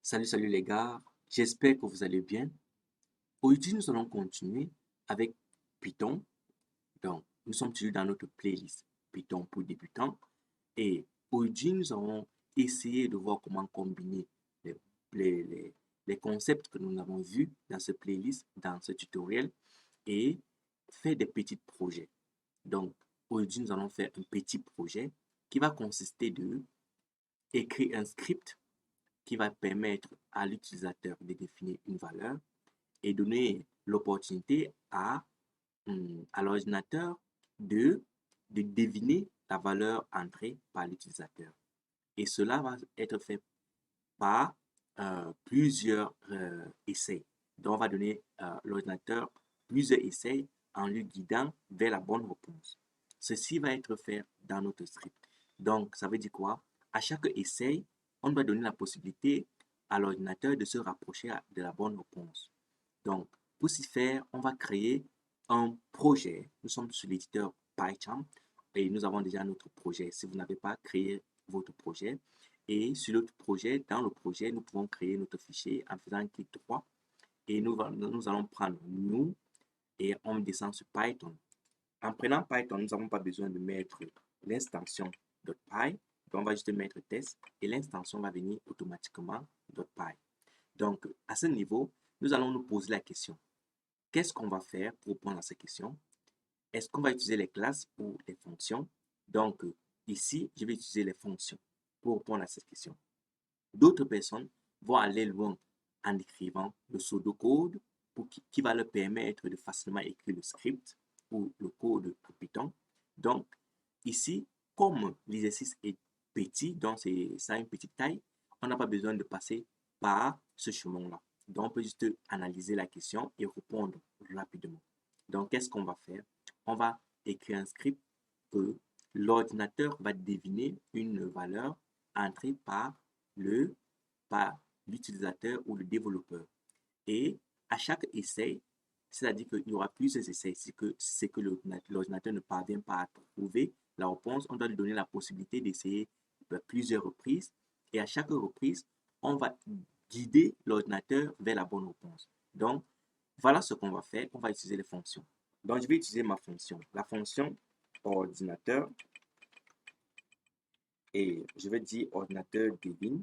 Salut les gars, j'espère que vous allez bien. Aujourd'hui, nous allons continuer avec Python. Donc, nous sommes toujours dans notre playlist Python pour débutants. Et aujourd'hui, nous allons essayer de voir comment combiner les, les, les- les concepts que nous avons vus dans ce playlist, dans ce tutoriel, et faire des petits projets. Donc, aujourd'hui, nous allons faire un petit projet qui va consister de écrire un script qui va permettre à l'utilisateur de définir une valeur et donner l'opportunité à l'ordinateur de, de deviner la valeur entrée par l'utilisateur. Et cela va être fait par plusieurs essais. Donc, on va donner à l'ordinateur plusieurs essais en lui guidant vers la bonne réponse. Ceci va être fait dans notre script. Donc, ça veut dire quoi? À chaque essai, on va donner la possibilité à l'ordinateur de se rapprocher de la bonne réponse. Donc, pour ce faire, on va créer un projet. Nous sommes sur l'éditeur PyCharm et nous avons déjà notre projet. Si vous n'avez pas créé votre projet, et sur notre projet, dans le projet, nous pouvons créer notre fichier en faisant un clic droit et nous allons prendre nous et on descend sur Python. En prenant Python, nous n'avons pas besoin de mettre l'extension .py. Donc, on va juste mettre test et l'extension va venir automatiquement .py. Donc, à ce niveau, nous allons nous poser la question. Qu'est-ce qu'on va faire pour répondre à ces questions? Est-ce qu'on va utiliser les classes ou les fonctions? Donc, ici, je vais utiliser les fonctions pour répondre à cette question. D'autres personnes vont aller loin en écrivant le pseudocode qui va leur permettre de facilement écrire le script ou le code Python. Donc, ici, comme l'exercice est petit, donc ça a une petite taille, on n'a pas besoin de passer par ce chemin-là. Donc, on peut juste analyser la question et répondre rapidement. Donc, qu'est-ce qu'on va faire? On va écrire un script que l'ordinateur va deviner une valeur entrée par l'utilisateur ou le développeur. Et à chaque essai, c'est-à-dire qu'il y aura plusieurs essais, c'est que l'ordinateur ne parvient pas à trouver la réponse, on doit lui donner la possibilité d'essayer plusieurs reprises. Et à chaque reprise, on va guider l'ordinateur vers la bonne réponse. Donc, voilà ce qu'on va faire. On va utiliser les fonctions. Donc, je vais utiliser ma fonction. La fonction ordinateur. Et je vais dire ordinateur devine.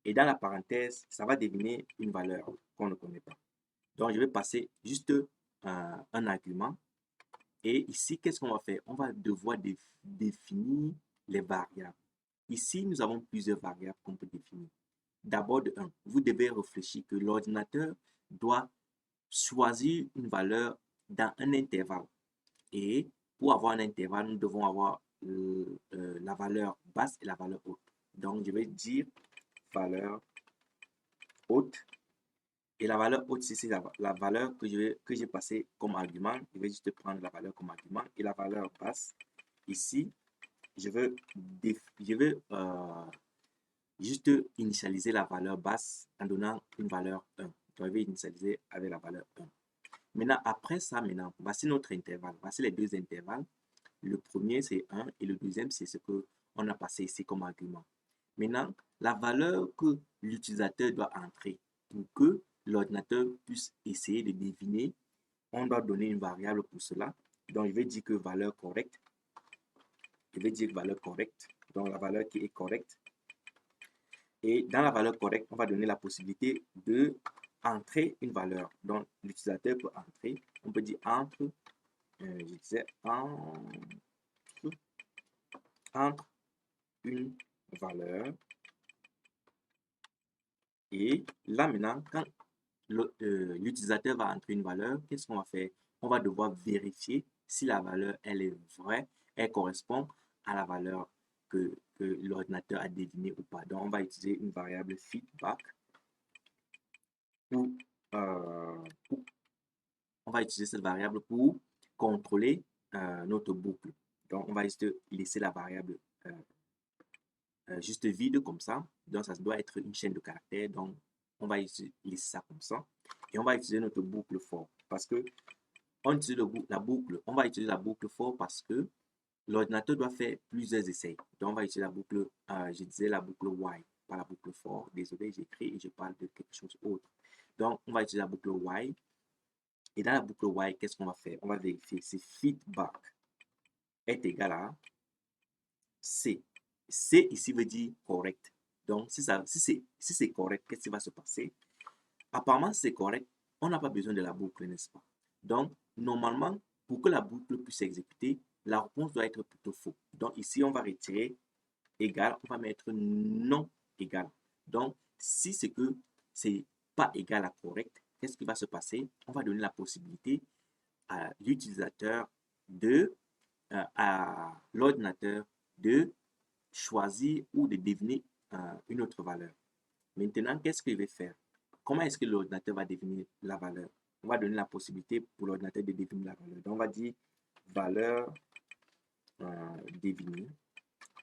Et dans la parenthèse, ça va deviner une valeur qu'on ne connaît pas. Donc, je vais passer juste un argument. Et ici, qu'est-ce qu'on va faire? On va devoir définir les variables. Ici, nous avons plusieurs variables qu'on peut définir. D'abord, de 1, vous devez réfléchir que l'ordinateur doit choisir une valeur dans un intervalle. Et pour avoir un intervalle, nous devons avoir la valeur basse et la valeur haute. Donc, je vais dire valeur haute. Et la valeur haute, c'est la valeur que j'ai passée comme argument. Je vais juste prendre la valeur comme argument. Et la valeur basse, ici, je veux juste initialiser la valeur basse en donnant une valeur 1. Donc, je vais initialiser avec la valeur 1. Maintenant, après ça, voici notre intervalle. Voici les deux intervalles. Le premier, c'est 1 et le deuxième, c'est ce qu'on a passé ici comme argument. Maintenant, la valeur que l'utilisateur doit entrer pour que l'ordinateur puisse essayer de deviner, on doit donner une variable pour cela. Donc, je vais dire que valeur correcte. Je vais dire valeur correcte. Donc, la valeur qui est correcte. Et dans la valeur correcte, on va donner la possibilité de entrer une valeur. Donc, l'utilisateur peut entrer. On peut dire entre, je disais entre une valeur. Et là, maintenant, quand l'utilisateur va entrer une valeur, qu'est-ce qu'on va faire? On va devoir vérifier si la valeur, elle est vraie, elle correspond à la valeur que l'ordinateur a devinée ou pas. Donc, on va utiliser une variable feedback pour, on va utiliser cette variable pour contrôler notre boucle. Donc, on va juste laisser la variable juste vide comme ça. Donc, ça doit être une chaîne de caractères. Donc, on va laisser ça comme ça. Et on va utiliser notre boucle for. Parce que on utilise la boucle. On va utiliser la boucle for parce que l'ordinateur doit faire plusieurs essais. Donc, on va utiliser la boucle, je disais la boucle while. pas la boucle for. Désolé, j'écris et je parle de quelque chose d'autre. Donc, on va utiliser la boucle while. Et dans la boucle while, qu'est-ce qu'on va faire? On va vérifier si feedback est égal à C. C ici veut dire correct. Donc, si c'est correct, qu'est-ce qui va se passer? Apparemment, c'est correct. On n'a pas besoin de la boucle, n'est-ce pas? Donc, normalement, pour que la boucle puisse s'exécuter, la réponse doit être plutôt faux. Donc, ici, on va retirer égal, on va mettre non égal. Donc, si c'est que c'est pas égal à correct, qu'est-ce qui va se passer? On va donner la possibilité à l'utilisateur à l'ordinateur de choisir ou de deviner une autre valeur. Maintenant, qu'est-ce qu'il va faire? Comment est-ce que l'ordinateur va définir la valeur? On va donner la possibilité pour l'ordinateur de définir la valeur. Donc, on va dire valeur définie,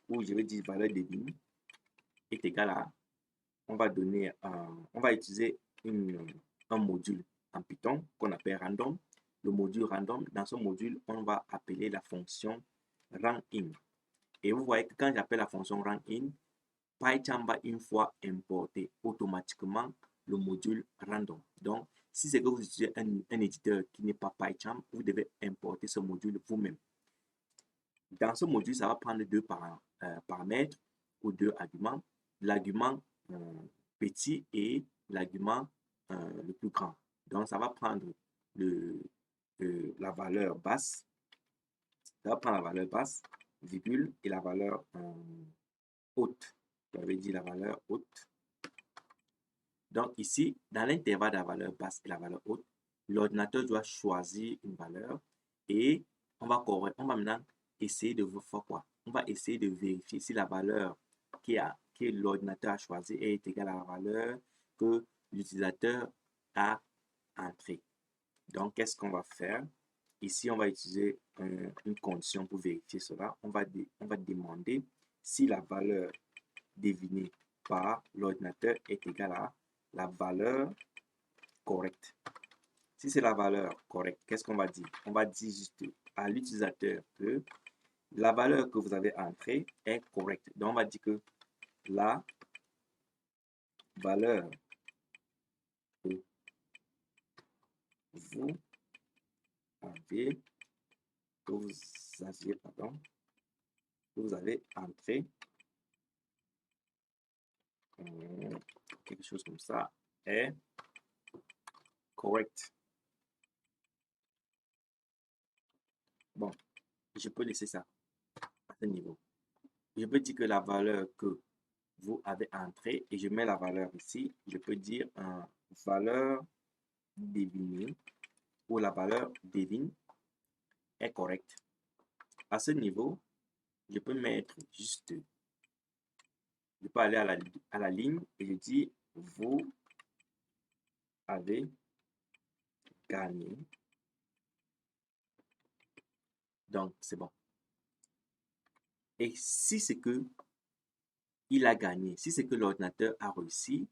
ou je vais dire valeur définie est égal à, on va donner, on va utiliser un module en Python qu'on appelle random. Le module random, dans ce module, on va appeler la fonction randIn. Et vous voyez que quand j'appelle la fonction randIn, PyCharm va une fois importer automatiquement le module random. Donc, si c'est que vous utilisez un éditeur qui n'est pas PyCharm, vous devez importer ce module vous-même. Dans ce module, ça va prendre deux paramètres ou deux arguments. L'argument petit et l'argument le plus grand. Donc, ça va prendre la valeur basse. Ça va prendre la valeur basse, virgule, et la valeur haute. J'avais dit la valeur haute. Donc ici, dans l'intervalle de la valeur basse et la valeur haute, l'ordinateur doit choisir une valeur et on va maintenant essayer de faire quoi? On va essayer de vérifier si la valeur que l'ordinateur a choisie est égale à la valeur que l'utilisateur a entrée. Donc, qu'est-ce qu'on va faire? Ici, on va utiliser une condition pour vérifier cela. On va demander si la valeur devinée par l'ordinateur est égale à la valeur correcte. Si c'est la valeur correcte, qu'est-ce qu'on va dire? On va dire juste à l'utilisateur que la valeur que vous avez entrée est correcte. Donc, on va dire que la valeur que vous avez, que vous avez entré, quelque chose comme ça, est correct. Bon, je peux laisser ça à ce niveau. Je peux dire que la valeur que vous avez entrée, et je mets la valeur ici, je peux dire valeur devinée, ou la valeur devine est correcte. À ce niveau, je peux mettre juste, je peux aller à la ligne et je dis vous avez gagné. Donc, c'est bon. Et si c'est que il a gagné, si c'est que l'ordinateur a réussi,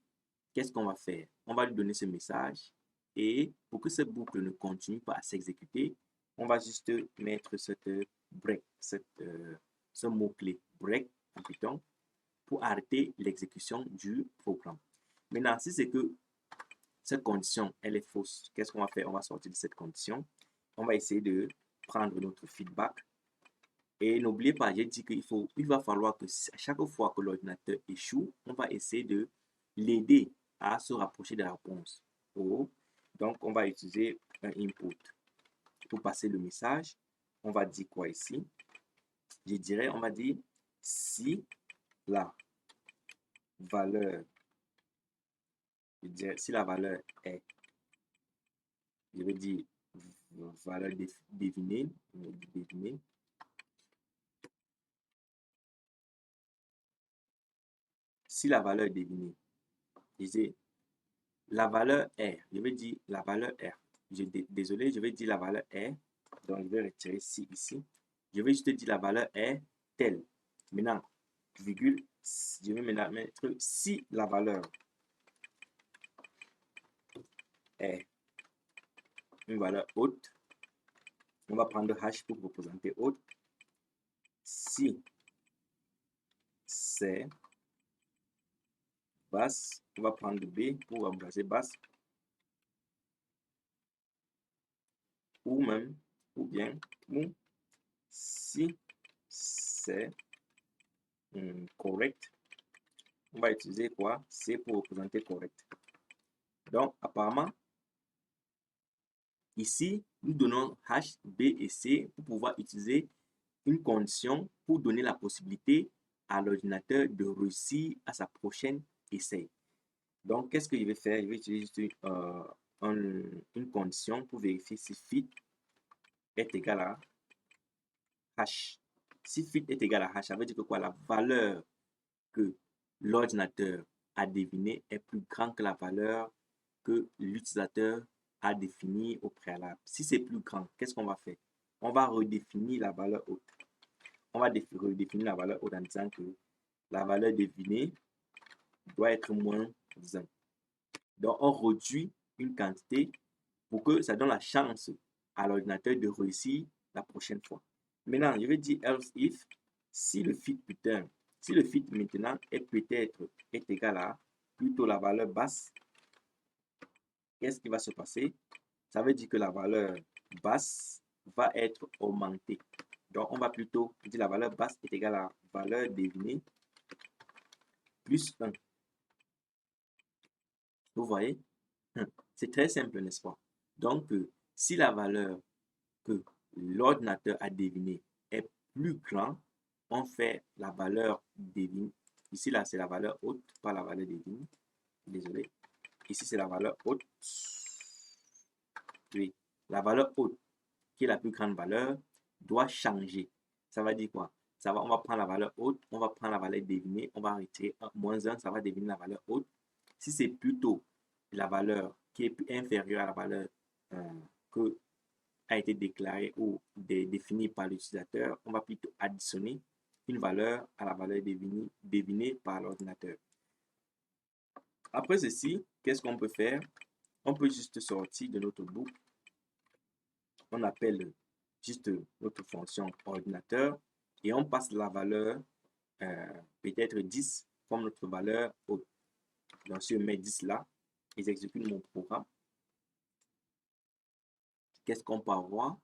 qu'est-ce qu'on va faire? On va lui donner ce message et pour que cette boucle ne continue pas à s'exécuter, on va juste mettre cette break, ce mot-clé break en Python pour arrêter l'exécution du programme. Maintenant, si c'est que cette condition, elle est fausse, qu'est-ce qu'on va faire? On va sortir de cette condition. On va essayer de prendre notre feedback. Et n'oubliez pas, j'ai dit qu'il va falloir que à chaque fois que l'ordinateur échoue, on va essayer de l'aider à se rapprocher de la réponse. Donc, on va utiliser un input pour passer le message. On va dire quoi ici? Je dirais, on va dire si la valeur, si la valeur est, je vais dire valeur devinée, si la valeur est devinée, je dis la valeur R, je vais dire la valeur R. Désolé, je vais dire la valeur R. Donc, je vais retirer si ici. Je vais juste dire la valeur est telle. Maintenant, virgule, je vais maintenant mettre si la valeur est une valeur haute. On va prendre hash pour représenter haute. Si c'est basse, on va prendre B pour remplacer basse, ou bien, si c'est correct, on va utiliser quoi? C pour représenter correct. Donc, apparemment, ici, nous donnons H, B et C pour pouvoir utiliser une condition pour donner la possibilité à l'ordinateur de réussir à sa prochaine essai. Donc, qu'est-ce que je vais faire? Je vais utiliser une condition pour vérifier si fit est égal à H. Si fit est égal à H, ça veut dire que quoi? La valeur que l'ordinateur a devinée est plus grande que la valeur que l'utilisateur a définie au préalable. Si c'est plus grand, qu'est-ce qu'on va faire? On va redéfinir la valeur haute. On va redéfinir la valeur haute en disant que la valeur devinée doit être moins 1. Donc, on réduit une quantité pour que ça donne la chance à l'ordinateur de réussir la prochaine fois. Maintenant, je vais dire else if, si le fit maintenant est égal à plutôt la valeur basse, qu'est-ce qui va se passer? Ça veut dire que la valeur basse va être augmentée. Donc, on va plutôt dire la valeur basse est égale à valeur devinée plus 1. Vous voyez? C'est très simple, n'est-ce pas? Donc, si la valeur que l'ordinateur a devinée est plus grande, on fait la valeur devinée. Ici, là, c'est la valeur haute, pas la valeur devinée. Désolé. Ici, c'est la valeur haute. Oui, la valeur haute, qui est la plus grande valeur, doit changer. Ça va dire quoi? On va prendre la valeur haute, on va prendre la valeur devinée, on va retirer moins 1, ça va devenir la valeur haute. Si c'est plutôt la valeur qui est inférieure à la valeur que a été déclarée ou définie par l'utilisateur, on va plutôt additionner une valeur à la valeur devinée par l'ordinateur. Après ceci, qu'est-ce qu'on peut faire? On peut juste sortir de notre boucle. On appelle juste notre fonction ordinateur et on passe la valeur peut-être 10 comme notre valeur haute. Donc, si je mets 10 là, et j'exécute mon programme, qu'est-ce qu'on peut avoir?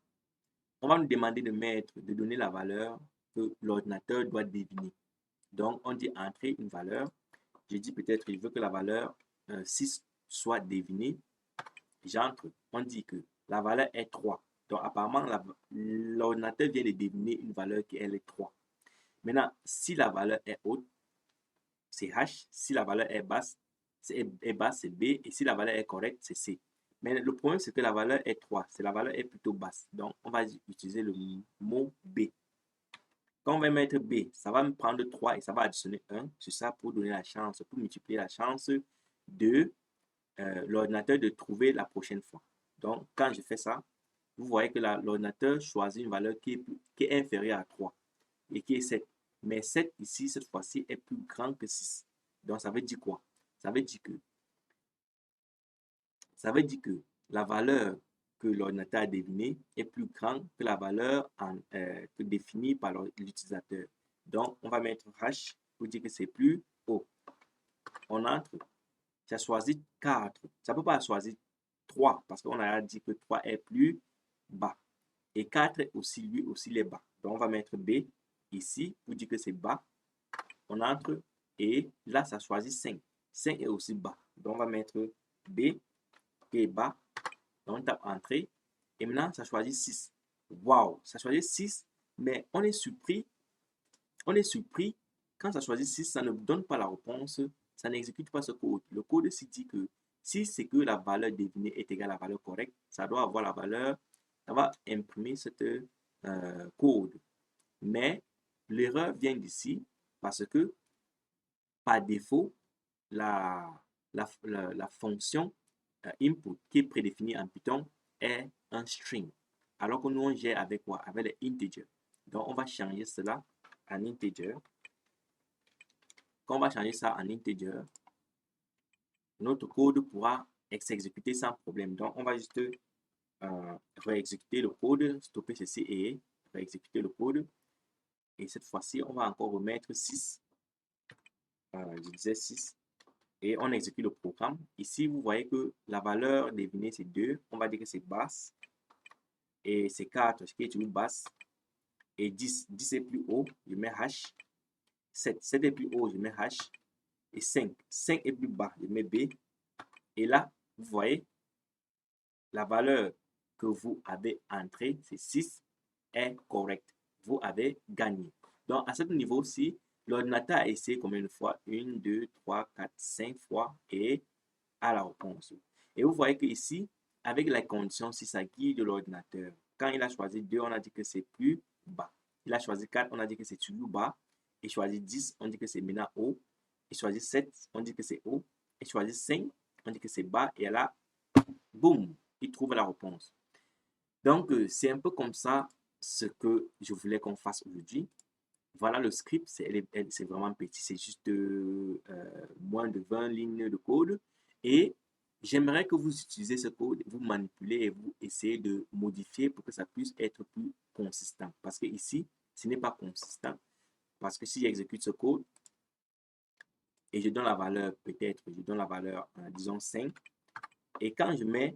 On va nous demander de donner la valeur que l'ordinateur doit deviner. Donc, on dit entrer une valeur. Je dis peut-être, je veux que la valeur 6 soit devinée. J'entre, on dit que la valeur est 3. Donc, apparemment, l'ordinateur vient de deviner une valeur qui est 3. Maintenant, si la valeur est haute, c'est H. Si la valeur est basse, c'est B. Et si la valeur est correcte, c'est C. Mais le problème, c'est que la valeur est 3. La valeur est plutôt basse. Donc, on va utiliser le mot B. Quand on va mettre B, ça va me prendre 3 et ça va additionner 1 sur ça pour donner la chance, pour multiplier la chance de l'ordinateur de trouver la prochaine fois. Donc, quand je fais ça, vous voyez que l'ordinateur choisit une valeur qui est inférieure à 3 et qui est 7. Mais 7 ici, cette fois-ci, est plus grand que 6. Donc, ça veut dire quoi? Ça veut dire que la valeur que l'ordinateur a devinée est plus grande que la valeur définie par l'utilisateur. Donc, on va mettre H pour dire que c'est plus haut. On entre, ça choisit 4. Ça ne peut pas choisir 3 parce qu'on a dit que 3 est plus bas. Et 4 aussi, lui aussi, il est bas. Donc, on va mettre B ici pour dire que c'est bas. On entre et là, ça choisit 5. 5 est aussi bas. Donc, on va mettre B qui est bas. Donc, on tape entrée. Et maintenant, ça choisit 6. Waouh, ça choisit 6, mais on est surpris. Quand ça choisit 6, ça ne donne pas la réponse. Ça n'exécute pas ce code. Le code se dit que si c'est que la valeur devinée est égale à la valeur correcte, ça doit avoir la valeur, ça va imprimer cette code. Mais l'erreur vient d'ici parce que par défaut, la fonction input qui est prédéfinie en Python est un string. Alors que nous, on gère avec quoi? Avec les integers. Donc, on va changer cela en integer. Quand on va changer ça en integer, notre code pourra s'exécuter sans problème. Donc, on va juste réexécuter le code, stopper ceci et réexécuter le code. Et cette fois-ci, on va encore remettre 6. Je disais 6. et on exécute le programme. Ici, vous voyez que la valeur devinée, c'est 2. On va dire que c'est basse. Et c'est 4, ce qui est toujours basse. Et 10, 10 est plus haut, je mets H. 7, 7 est plus haut, je mets H. Et 5, 5 est plus bas, je mets B. Et là, vous voyez, la valeur que vous avez entrée, c'est 6, est correcte. Vous avez gagné. Donc, à ce niveau-ci, l'ordinateur a essayé combien de fois? 1, 2, 3, 4, 5 fois et à la réponse. Et vous voyez que ici, avec la condition, si ça guide l'ordinateur, quand il a choisi 2, on a dit que c'est plus bas. Il a choisi 4, on a dit que c'est toujours bas. Et choisi 10, on dit que c'est maintenant haut. Et choisi 7, on dit que c'est haut. Et choisi 5, on dit que c'est bas. Et là, boum, il trouve la réponse. Donc, c'est un peu comme ça ce que je voulais qu'on fasse aujourd'hui. Voilà le script, c'est vraiment petit, c'est juste moins de 20 lignes de code. Et j'aimerais que vous utilisez ce code, vous manipulez et vous essayez de modifier pour que ça puisse être plus consistant. Parce que ici, ce n'est pas consistant. Parce que si j'exécute ce code et je donne la valeur, peut-être, je donne la valeur, disons 5. Et quand je mets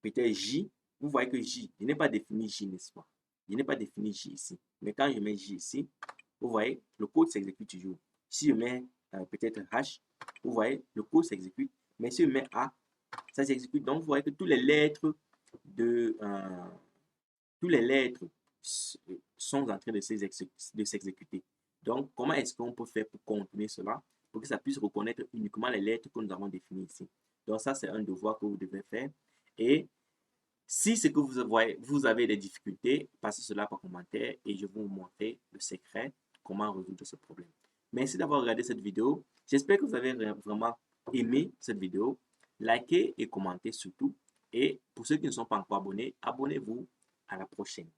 peut-être J, vous voyez que J, je n'ai pas défini J, n'est-ce pas? Je n'ai pas défini J ici. Mais quand je mets J ici, vous voyez, le code s'exécute toujours. Si je mets peut-être H, vous voyez, le code s'exécute. Mais si je mets A, ça s'exécute. Donc, vous voyez que toutes les lettres sont en train de s'exécuter. Donc, comment est-ce qu'on peut faire pour contourner cela? Pour que ça puisse reconnaître uniquement les lettres que nous avons définies ici. Donc, ça, c'est un devoir que vous devez faire. Et si ce que vous avez des difficultés, passez cela par commentaire et je vais vous montrer le secret, comment résoudre ce problème. Merci d'avoir regardé cette vidéo. J'espère que vous avez vraiment aimé cette vidéo. Likez et commentez surtout. Et pour ceux qui ne sont pas encore abonnés, abonnez-vous. À la prochaine.